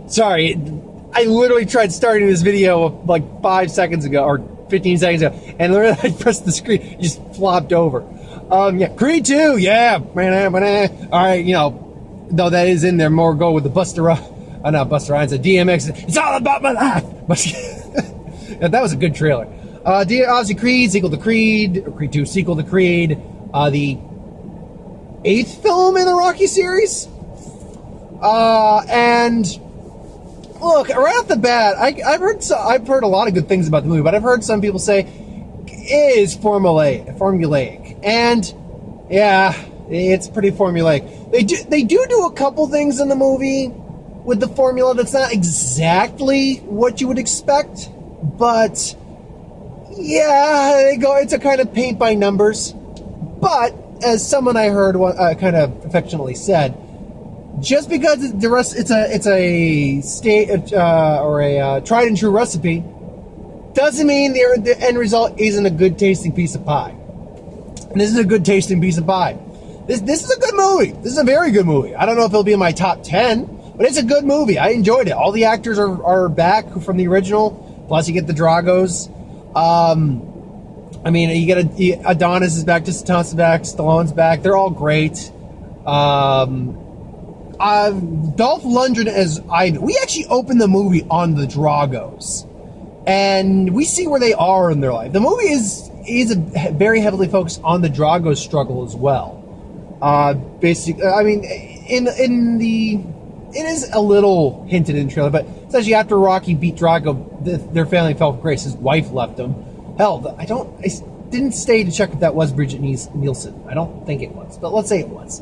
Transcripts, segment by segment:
Sorry, I literally tried starting this video like 5 seconds ago or 15 seconds ago, and literally I pressed the screen, it just flopped over. Yeah, Creed 2, yeah. All right, though that is in there, more go with the not Buster Rhymes, the DMX. It's all about my life. Yeah, that was a good trailer. Obviously, Creed, sequel to Creed, or Creed 2, sequel to Creed. The 8th film in the Rocky series. And look, right off the bat, I've heard a lot of good things about the movie, but I've heard some people say it is formulaic, and yeah, it's pretty formulaic. They do a couple things in the movie with the formula that's not exactly what you would expect, but yeah, it's a kind of paint by numbers. But as someone I heard kind of affectionately said, just because it's a tried and true recipe doesn't mean the end result isn't a good tasting piece of pie. And this is a good tasting piece of pie. This is a good movie. This is a very good movie. I don't know if it'll be in my top 10, but it's a good movie. I enjoyed it. All the actors are back from the original. Plus, you get the Dragos. I mean, you get Adonis is back, Justin Thompson's back, Stallone's back. They're all great. Dolph Lundgren as Ivan. We actually open the movie on the Dragos, and we see where they are in their life. The movie is very heavily focused on the Dragos struggle as well. Basically, I mean, it is a little hinted in the trailer, but especially after Rocky beat Drago, their family fell from grace. His wife left him. Hell, I didn't stay to check if that was Bridget Nielsen. I don't think it was, but let's say it was.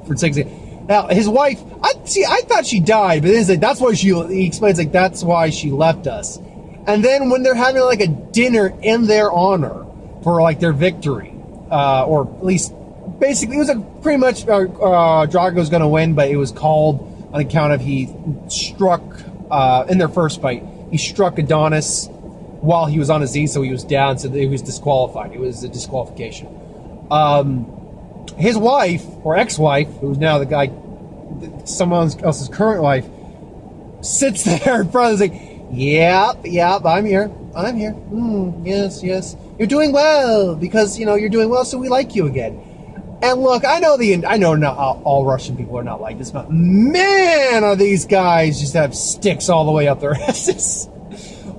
For 6 years. Now, his wife, I thought she died, but that's why he explains, like, that's why she left us. And then when they're having, like, a dinner in their honor for, like, their victory, or at least, basically, it was pretty much, Drago's gonna win, but it was called on account of he struck, in their first fight, he struck Adonis while he was on his knees, so he was down, so he was disqualified. It was a disqualification. His wife, or ex-wife, who's now someone else's current wife, sits there in front of us like, yep, I'm here. Yes. You're doing well, because, you're doing well, so we like you again. And look, I know not all Russian people are not like this, but man, are these guys just have sticks all the way up their asses.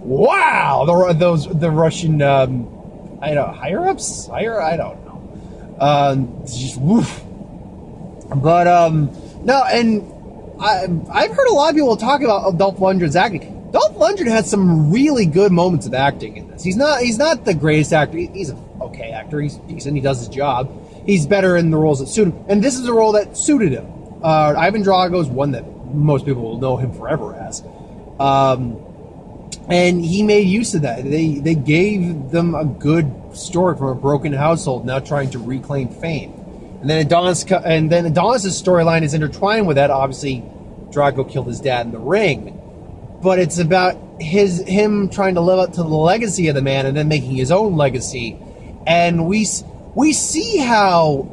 Wow, the Russian, higher-ups? I don't know. Just woof. But, no, and I've heard a lot of people talk about Dolph Lundgren's acting. Dolph Lundgren has some really good moments of acting in this. He's not the greatest actor. He's an okay actor. He's decent. He does his job. He's better in the roles that suit him. And this is a role that suited him. Ivan Drago is one that most people will know him forever as. And he made use of that. They gave them a good story from a broken household now trying to reclaim fame. And then Adonis's storyline is intertwined with that. Obviously, Drago killed his dad in the ring. But it's about him trying to live up to the legacy of the man and then making his own legacy. And we see how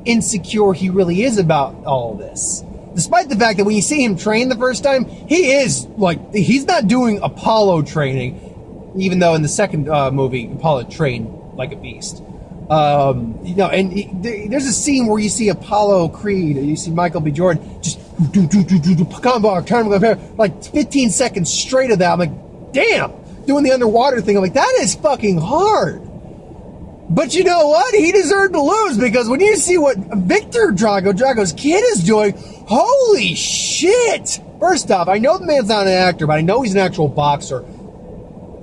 insecure he really is about all of this. Despite the fact that when you see him train the first time, he's not doing Apollo training, even though in the second movie, Apollo trained like a beast. There's a scene where you see Apollo Creed, you see Michael B. Jordan, just combo, like 15 seconds straight of that. I'm like, damn, doing the underwater thing. I'm like, that is fucking hard. But you know what? He deserved to lose, because when you see what Victor Drago's kid is doing, holy shit! First off, I know the man's not an actor, but I know he's an actual boxer.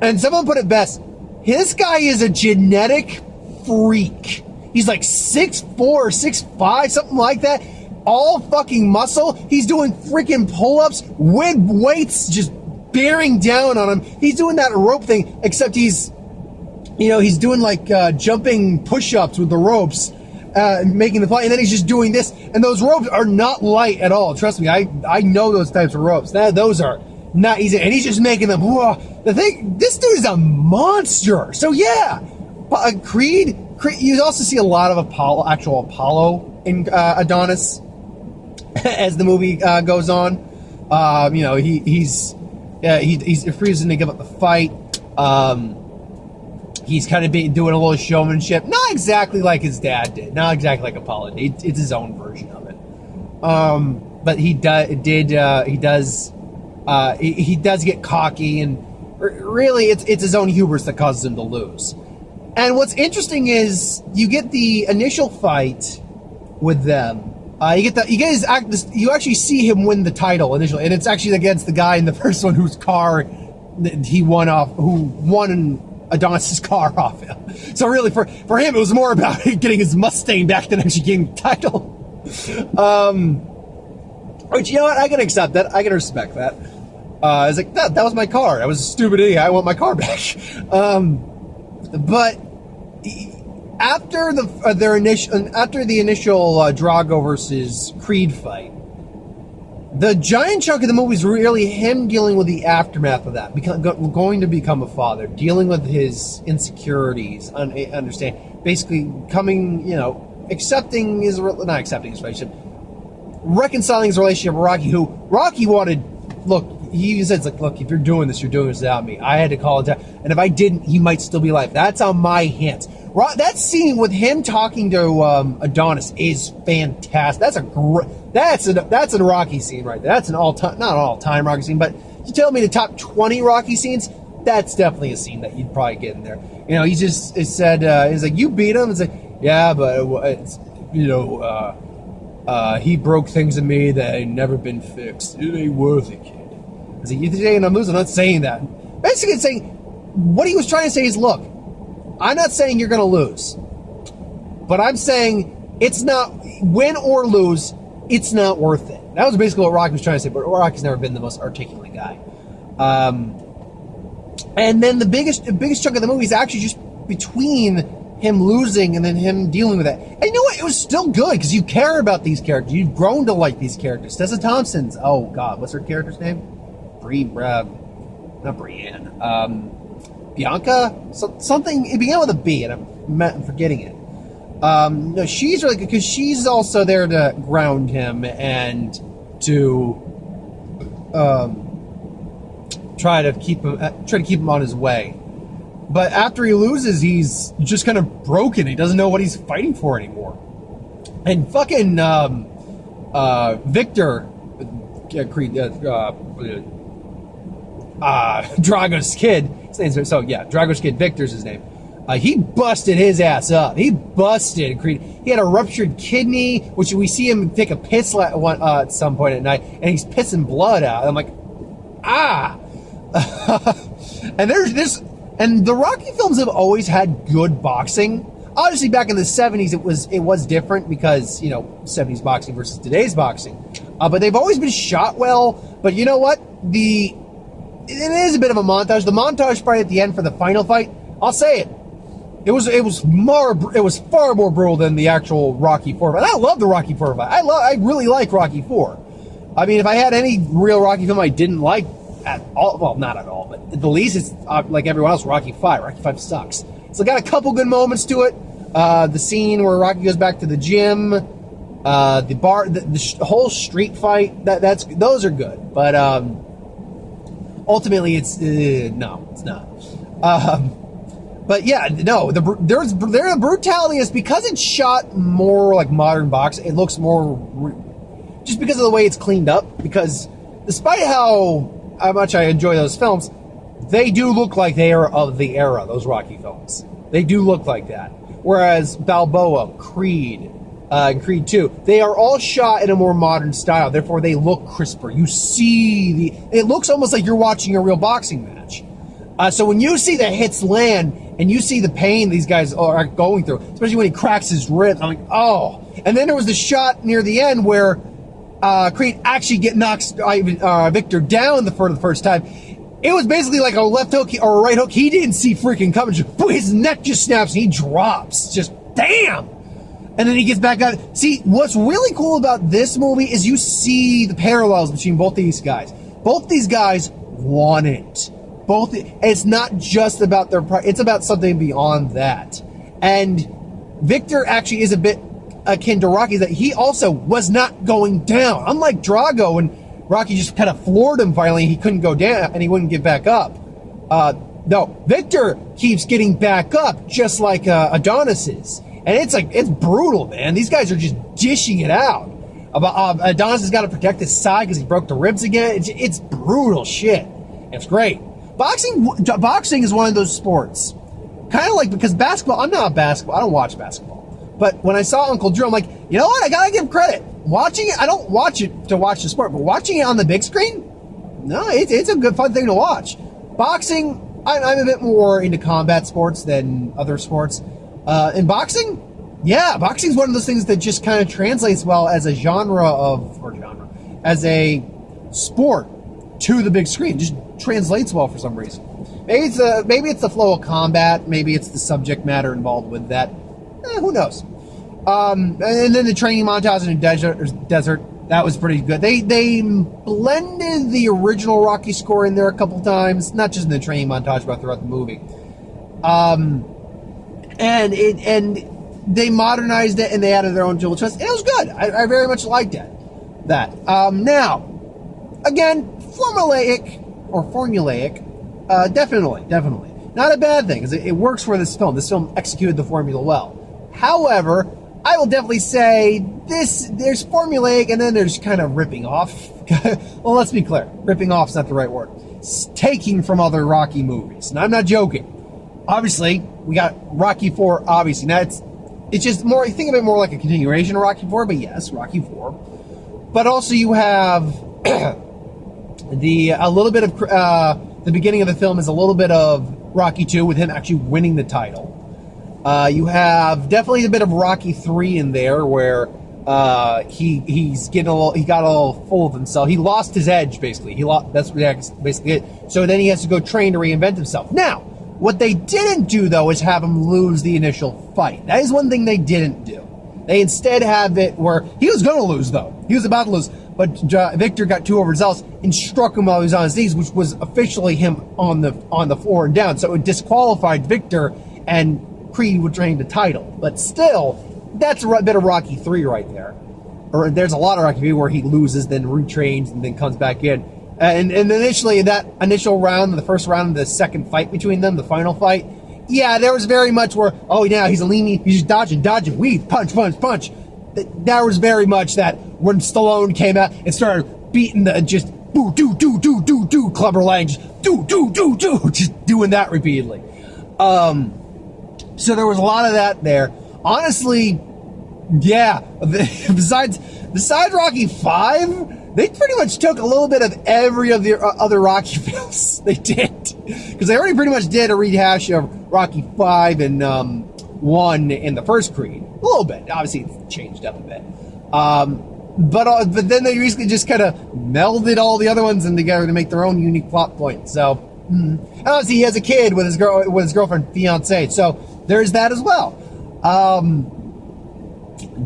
And someone put it best, this guy is a genetic freak. He's like 6'4", 6'5", something like that. All fucking muscle. He's doing freaking pull-ups with weights just bearing down on him. He's doing that rope thing, except he's doing like jumping push-ups with the ropes, making the fly, and then he's just doing this. And those ropes are not light at all. Trust me, I know those types of ropes. Those are not easy. And he's just making them. Whoa. This dude is a monster. So yeah, Creed. You also see a lot of actual Apollo in Adonis. as the movie goes on. You know, he's refusing to give up the fight. He's kind of doing a little showmanship, not exactly like his dad did, not exactly like Apollo did. It's his own version of it. But he does get cocky, and really it's his own hubris that causes him to lose. And what's interesting is you get the initial fight with them. You actually see him win the title initially, and it's actually against the guy in the first one whose car he won Adonis's car off him. So really, for him, it was more about getting his Mustang back than actually getting the title. Which, you know what, I can accept that. I can respect that. It's like, that was my car. I was a stupid idiot. I want my car back. But after the initial Drago versus Creed fight, the giant chunk of the movie is really him dealing with the aftermath of that, going to become a father, dealing with his insecurities, basically coming, you know, not accepting his relationship, reconciling his relationship with Rocky, who Rocky wanted. Look, he said, like, look, if you're doing this without me. I had to call it down, and if I didn't, he might still be alive. That's on my hands. That scene with him talking to Adonis is fantastic. That's a Rocky scene right there. That's an not an all-time Rocky scene, but you tell me the top 20 Rocky scenes, that's definitely a scene that you'd probably get in there. You know, he said, he's like, you beat him? It's like, yeah, but it's, you know, he broke things in me that ain't never been fixed. It ain't worth it, kid. I said, you saying I'm losing? I'm not saying that. Basically, it's saying, what he was trying to say is, look, I'm not saying you're going to lose, but I'm saying it's not, win or lose, it's not worth it. That was basically what Rocky was trying to say, but Rocky's never been the most articulate guy. And then the biggest chunk of the movie is actually just between him losing and then him dealing with that. And you know what? It was still good because you care about these characters. You've grown to like these characters. Tessa Thompson's, oh God, what's her character's name? Not Brienne. Bianca? Something, it began with a B, and I'm forgetting it. No, she's really good because she's also there to ground him and to try to keep him on his way. But after he loses, he's just kind of broken. He doesn't know what he's fighting for anymore. And fucking Victor, Drago's kid. So yeah, Drago's kid Victor's his name. He busted his ass up. He busted Creed. He had a ruptured kidney, which we see him take a piss at some point at night, and he's pissing blood out. I'm like, ah. And there's this, and the Rocky films have always had good boxing. Obviously, back in the 70s, it was different because, you know, 70s boxing versus today's boxing. But they've always been shot well. But you know what? It is a bit of a montage. The montage fight at the end for the final fight, I'll say it. It was far more brutal than the actual Rocky 4 fight. I love the Rocky 4 fight. I really like Rocky 4. I mean, if I had any real Rocky film I didn't like at all, well, not at all, but at the least it's like everyone else, Rocky 5. Rocky 5 sucks. So it got a couple good moments to it. The scene where Rocky goes back to the gym, the bar, the whole street fight. Those are good, but ultimately it's no, it's not. But yeah, no, the brutality is because it's shot more like modern boxing. It looks more just because of the way it's cleaned up. Because despite how much I enjoy those films, they do look like they are of the era. Those Rocky films, they do look like that. Whereas Balboa, Creed, and Creed 2, they are all shot in a more modern style. Therefore, they look crisper. You see it looks almost like you're watching a real boxing match. So when you see the hits land and you see the pain these guys are going through, especially when he cracks his ribs, I'm like, oh. And then there was the shot near the end where Creed actually knocks Victor down for the first time. It was basically like a left hook or a right hook he didn't see freaking coming. His neck just snaps and he drops. Just damn. And then he gets back up. See, what's really cool about this movie is you see the parallels between both these guys. Both these guys want it. It's not just about it's about something beyond that. And Victor actually is a bit, akin to Rocky is that he also was not going down. Unlike Drago, when Rocky just kind of floored him finally, he couldn't go down and he wouldn't get back up. No, Victor keeps getting back up just like Adonis is. And it's brutal, man. These guys are just dishing it out. Adonis has got to protect his side because he broke the ribs again. It's brutal shit. It's great. Boxing is one of those sports. Kind of like, because basketball, I'm not a basketball, I don't watch basketball. But when I saw Uncle Drew, I'm like, you know what, I gotta give credit. Watching it, I don't watch it to watch the sport, but watching it on the big screen, no, it's a good, fun thing to watch. Boxing, I'm a bit more into combat sports than other sports. In boxing, yeah, boxing is one of those things that just kind of translates well as a as a sport to the big screen. Just translates well for some reason. Maybe it's the flow of combat. Maybe it's the subject matter involved with that. Who knows? And then the training montage in the desert, that was pretty good. They blended the original Rocky score in there a couple times, not just in the training montage, but throughout the movie. And they modernized it and they added their own jewel twist. It was good. I very much liked it. Now, again, formulaic. Definitely. Not a bad thing, because it works for this film. This film executed the formula well. However, I will definitely say there's formulaic and then there's kind of ripping off. Well, let's be clear. Ripping off is not the right word. It's taking from other Rocky movies. And I'm not joking. Obviously, we got Rocky 4, obviously. Now, it's just more, think of it more like a continuation of Rocky 4, but yes, Rocky 4. But also you have a little bit of, the beginning of the film is a little bit of Rocky 2 with him actually winning the title. You have definitely a bit of Rocky 3 in there where he got a little full of himself. He lost his edge, basically. That's basically it. So then he has to go train to reinvent himself. Now, what they didn't do, though, is have him lose the initial fight. That is one thing they didn't do. They instead have it where he was going to lose, though. He was about to lose. But Victor got too overzealous and struck him while he was on his knees, which was officially him on the floor and down. So it disqualified Victor, and Creed would retain the title. But still, that's a bit of Rocky 3 right there. Or there's a lot of Rocky 3 where he loses, then retrains, and then comes back in. And initially, that initial round, the first round of the second fight between them, the final fight, yeah, there was very much where, oh, yeah, he's just dodging, weave, punch. There was very much that when Stallone came out and started beating just do, Clubber Lang, just do, just doing that repeatedly. So there was a lot of that there. Honestly, yeah, besides Rocky 5, they pretty much took a little bit of every of the other Rocky films. They did. Because they already pretty much did a rehash of Rocky 5 and 1 in the first Creed. A little bit. Obviously, it's changed up a bit. But then they basically just kind of melded all the other ones in together to make their own unique plot point. So, and obviously, he has a kid with his girlfriend, fiance. So there's that as well.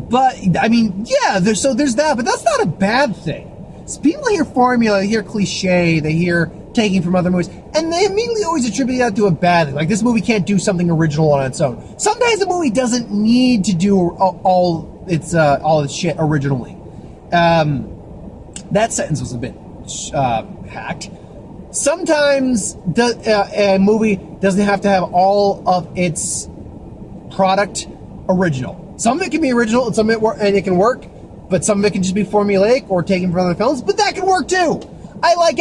But I mean, yeah. There's that, but that's not a bad thing. So people hear formula, they hear cliche, they hear taking from other movies, and they immediately always attribute that to a bad thing. Like, this movie can't do something original on its own. Sometimes a movie doesn't need to do all its shit originally. That sentence was a bit hacked. Sometimes a movie doesn't have to have all of its product original. Some of it can be original, and some of it can work, but some of it can just be formulaic or taken from other films. But that can work too. I like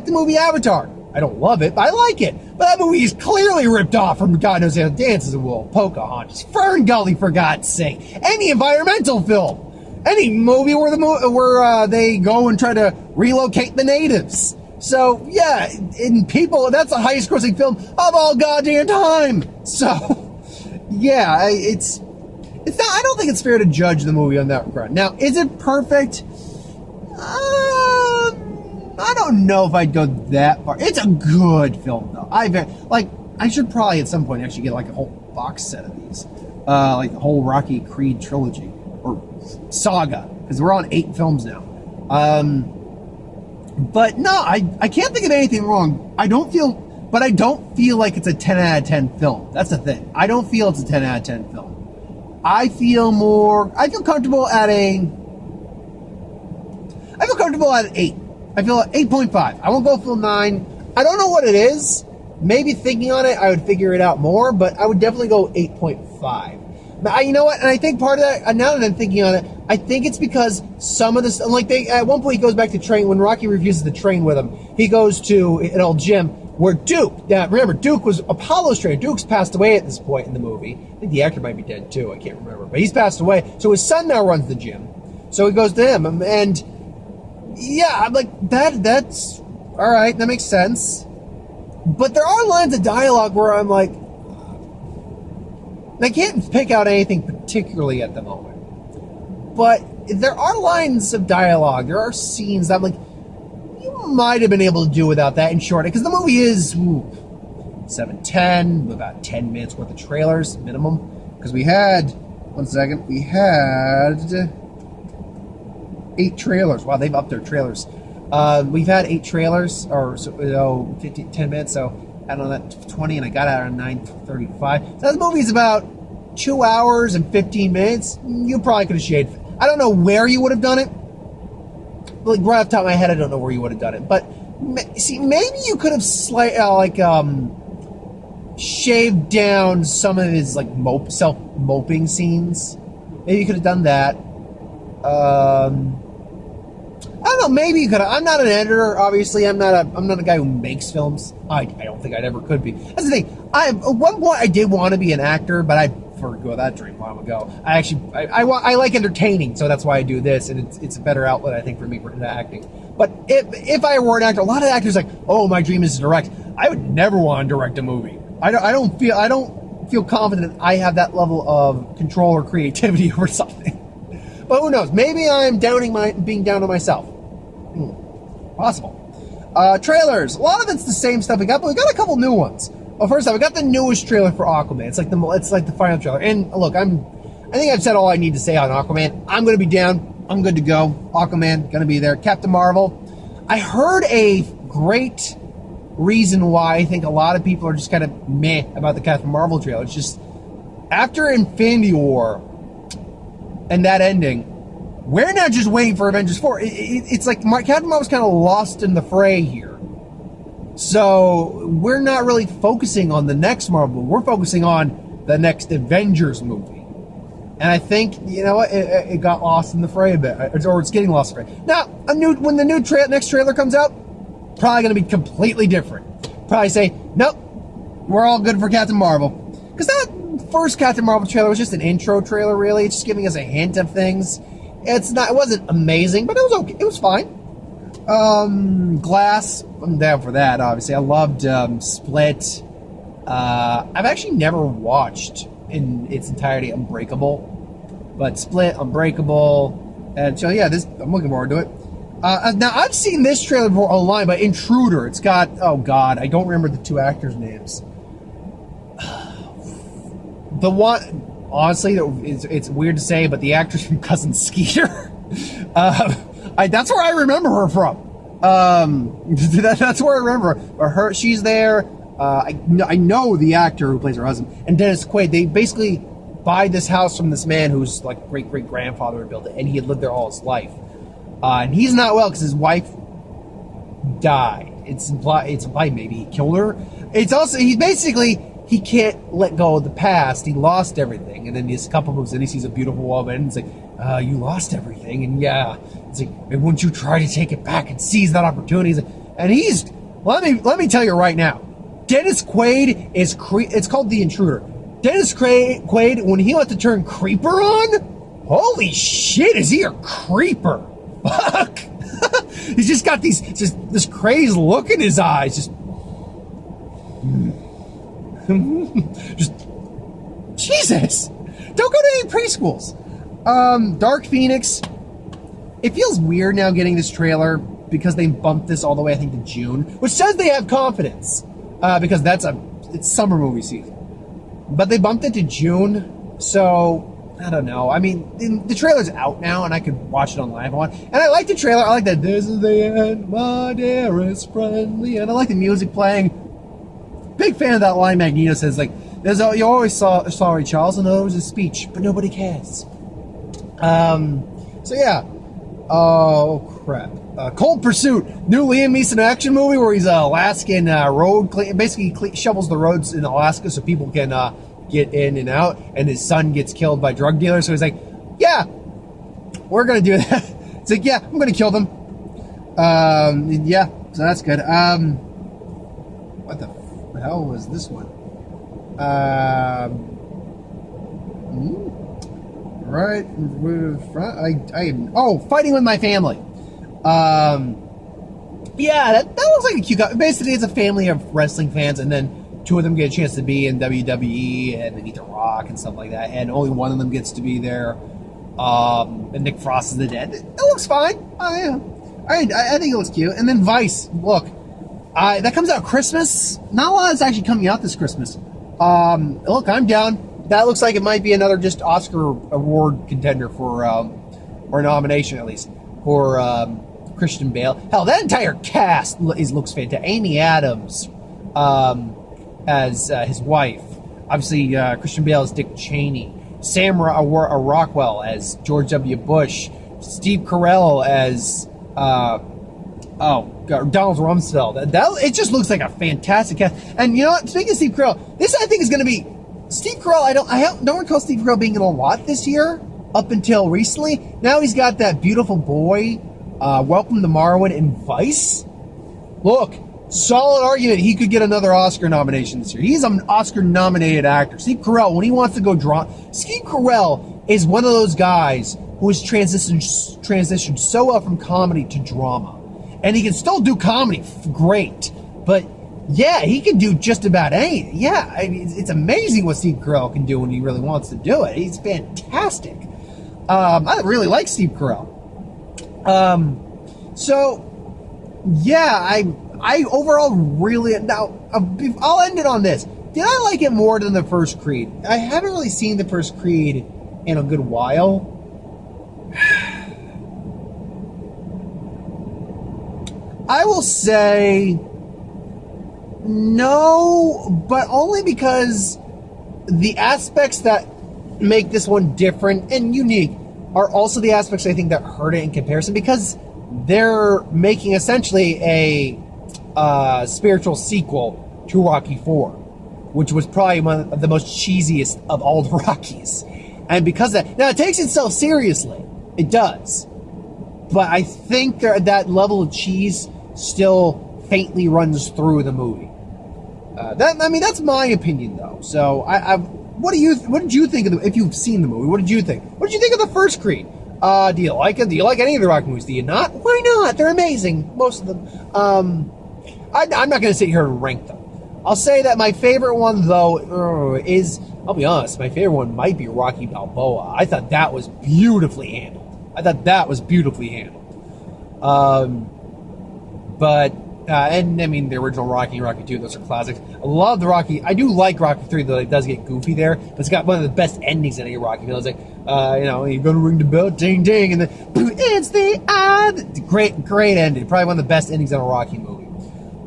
the movie Avatar. I don't love it, but I like it. But that movie is clearly ripped off from God Knows How to Dances with Wolves, Pocahontas, Fern Gully, for God's sake. Any environmental film, any movie where they go and try to relocate the natives. So yeah, that's the highest grossing film of all goddamn time. So yeah, it's not. I don't think it's fair to judge the movie on that regard. Now, is it perfect? I don't know if I'd go that far. It's a good film, though. I should probably at some point actually get like a whole box set of these, like the whole Rocky Creed trilogy or saga, because we're on 8 films now. But no, I can't think of anything wrong. I don't feel like it's a 10 out of 10 film. That's the thing. I don't feel it's a 10 out of 10 film. I feel comfortable at an 8. I feel at 8.5. I won't go full 9. I don't know what it is. Maybe thinking on it, I would figure it out more, but I would definitely go 8.5. But you know what? And I think part of that, now that I'm thinking on it, I think it's because some of this, like at one point he goes back to train, when Rocky refuses to train with him, he goes to an old gym where Duke, remember, Duke was Apollo's trainer. Duke's passed away at this point in the movie. I think the actor might be dead too, I can't remember, but he's passed away. So his son now runs the gym. So he goes to him, and yeah, I'm like, that's, all right, that makes sense. But there are lines of dialogue where I'm like, I can't pick out anything particularly at the moment. But there are lines of dialogue, there are scenes that I'm like, you might have been able to do without that and shorten it. Because the movie is 7:10, about 10 minutes worth of trailers, minimum. Because we had 8 trailers. Wow, they've upped their trailers. We've had 8 trailers, or 10 minutes, so I don't know, that 20, and I got out at 9:35. So this movie's about 2 hours and 15 minutes. You probably could have shaved it. I don't know where you would have done it. Like, right off the top of my head, I don't know where you would have done it. But, see, maybe you could have shaved down some of his, like, self-moping scenes. Maybe you could have done that. I don't know, maybe you could have. I'm not an editor, obviously. I'm not a guy who makes films. I don't think I'd ever could be. That's the thing. At one point, I did want to be an actor, but I forgo that dream a while ago. I like entertaining, so that's why I do this, and it's a better outlet, I think, for me for acting. But if I were an actor, a lot of actors are like, oh, my dream is to direct. I would never want to direct a movie. I don't feel confident I have that level of control or creativity over something. But who knows? Maybe I'm being down on myself. Possible. Trailers. A lot of it's the same stuff we got, but we got a couple new ones. Well, first off, we got the newest trailer for Aquaman. It's like the final trailer. And look, I think I've said all I need to say on Aquaman. I'm going to be down. I'm good to go. Aquaman, going to be there. Captain Marvel. I heard a great reason why I think a lot of people are just kind of meh about the Captain Marvel trailer. It's just, after Infinity War and that ending, we're now just waiting for Avengers 4. It's like Captain Marvel's kind of lost in the fray here. So we're not really focusing on the next Marvel. We're focusing on the next Avengers movie. And I think, you know what, it got lost in the fray a bit. Or it's getting lost in the fray. Now, when the next trailer comes out, probably going to be completely different. Probably say, nope, we're all good for Captain Marvel. Because that first Captain Marvel trailer was just an intro trailer, really. It's just giving us a hint of things. It wasn't amazing, but it was okay. It was fine. Glass, I'm down for that, obviously. I loved Split. I've actually never watched in its entirety Unbreakable, but Split, Unbreakable, and so yeah, I'm looking forward to it. Now, I've seen this trailer before online, but Intruder, it's got, oh god, I don't remember the 2 actors' names. The one, honestly, it's weird to say, but the actress from Cousin Skeeter, that's where I remember her from. That's where I remember her. She's there. I know the actor who plays her husband, and Dennis Quaid. They basically buy this house from this man who's like great-great-grandfather had built it, and he had lived there all his life. And he's not well because his wife died. It's implied maybe he killed her. It's also, he can't let go of the past. He lost everything. And then this couple moves in, he sees a beautiful woman, and it's like, you lost everything. And yeah, it's like, wouldn't you try to take it back and seize that opportunity? And let me tell you right now, Dennis Quaid it's called The Intruder. Dennis Quaid, when he wants to turn creeper on, holy shit, is he a creeper? Fuck. He's just got this crazed look in his eyes. Just Jesus. Don't go to any preschools. Dark Phoenix. It feels weird now getting this trailer because they bumped this all the way, I think, to June, which says they have confidence, because it's summer movie season. But they bumped it to June, so I don't know. I mean, the trailer's out now, and I could watch it online if I want. And I like the trailer. I like that. This is the end, my dearest friend. And I like the music playing. Big fan of that line Magneto says, like, You always saw sorry Charles, and it was a speech, but nobody cares. So yeah. Oh crap! Cold Pursuit, new Liam Neeson action movie where he's an Alaskan road basically shovels the roads in Alaska so people can get in and out, and his son gets killed by drug dealers. So he's like, "Yeah, we're gonna do that." It's like, "Yeah, I'm gonna kill them." Yeah, so that's good. What the hell was this one? Right, Fighting with My Family. Yeah, that looks like a cute guy. Basically, it's a family of wrestling fans, and then two of them get a chance to be in WWE and they meet The Rock and stuff like that, and only one of them gets to be there. And Nick Frost is the dad. It looks fine. I think it looks cute. And then Vice. Look, that comes out Christmas. Not a lot is actually coming out this Christmas. Look, I'm down. That looks like it might be another just Oscar award contender for, or nomination at least, for Christian Bale. Hell, that entire cast looks fantastic. Amy Adams as his wife. Obviously, Christian Bale as Dick Cheney. Sam Rockwell as George W. Bush. Steve Carell as Donald Rumsfeld. It just looks like a fantastic cast. And you know what? Speaking of Steve Carell, this I think is going to be Steve Carell. I don't recall Steve Carell being in a lot this year up until recently. Now he's got that beautiful boy, Welcome to Marwood, in Vice. Look, solid argument he could get another Oscar nomination this year. He's an Oscar-nominated actor. Steve Carell, when he wants to go Steve Carell is one of those guys who has transitioned so well from comedy to drama. And he can still do comedy great. But, yeah, he can do just about anything. Yeah, I mean, it's amazing what Steve Carell can do when he really wants to do it. He's fantastic. I really like Steve Carell. So, yeah, I overall really... Now, I'll end it on this. Did I like it more than the first Creed? I haven't really seen the first Creed in a good while. I will say no, but only because the aspects that make this one different and unique are also the aspects I think that hurt it in comparison, because they're making essentially a spiritual sequel to Rocky IV, which was probably one of the most cheesiest of all the Rockies. And because of that, now it takes itself seriously. It does. But I think that level of cheese still faintly runs through the movie. That's my opinion, though. So, what did you think of if you've seen the movie? What did you think? What did you think of the first Creed? Do you like it? Do you like any of the Rocky movies? Do you not? Why not? They're amazing, most of them. I'm not going to sit here and rank them. I'll say that my favorite one, though, is, I'll be honest, my favorite one might be Rocky Balboa. I thought that was beautifully handled. And I mean, the original Rocky and Rocky 2, those are classics. I love the Rocky. I do like Rocky 3, though it does get goofy there. But it's got one of the best endings in any Rocky film. It's like, you're going to ring the bell, ding, ding, and then, it's the great ending. Probably one of the best endings in a Rocky movie.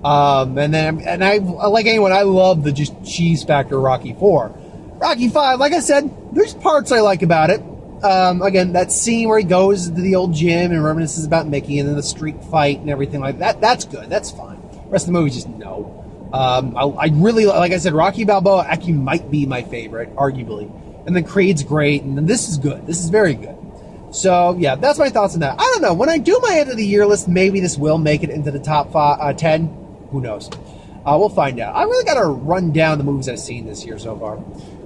And I like anyone, I love the just cheese factor of Rocky 4. Rocky 5, like I said, there's parts I like about it. Again, that scene where he goes to the old gym and reminisces about Mickey, and then the street fight and everything like that. That's good. That's fine. The rest of the movie, just no. I really, like I said, Rocky Balboa actually might be my favorite, arguably. And then Creed's great, and then this is good. This is very good. So, yeah, that's my thoughts on that. I don't know. When I do my end of the year list, maybe this will make it into the top 10. Who knows? We'll find out. I really got to run down the movies I've seen this year so far,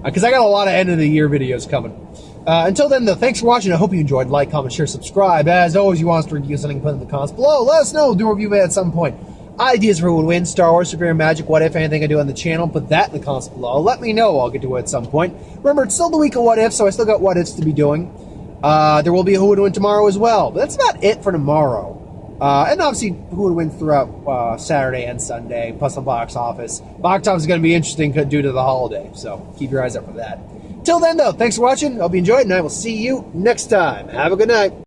because I got a lot of end of the year videos coming. Until then, though, thanks for watching. I hope you enjoyed. Like, comment, share, subscribe. As always, you want us to review something, put in the comments below. Let us know. We'll do a review at some point. Ideas for who would win, Star Wars, Super Magic, what if, anything I do on the channel, put that in the comments below. Let me know. I'll get to it at some point. Remember, it's still the week of what if, so I still got what ifs to be doing. There will be a who would win tomorrow as well. But that's about it for tomorrow. And obviously, who would win throughout Saturday and Sunday, plus the box office. Box office is going to be interesting due to the holiday, so keep your eyes up for that. Till then, though, thanks for watching. Hope you enjoyed, and I will see you next time. Have a good night.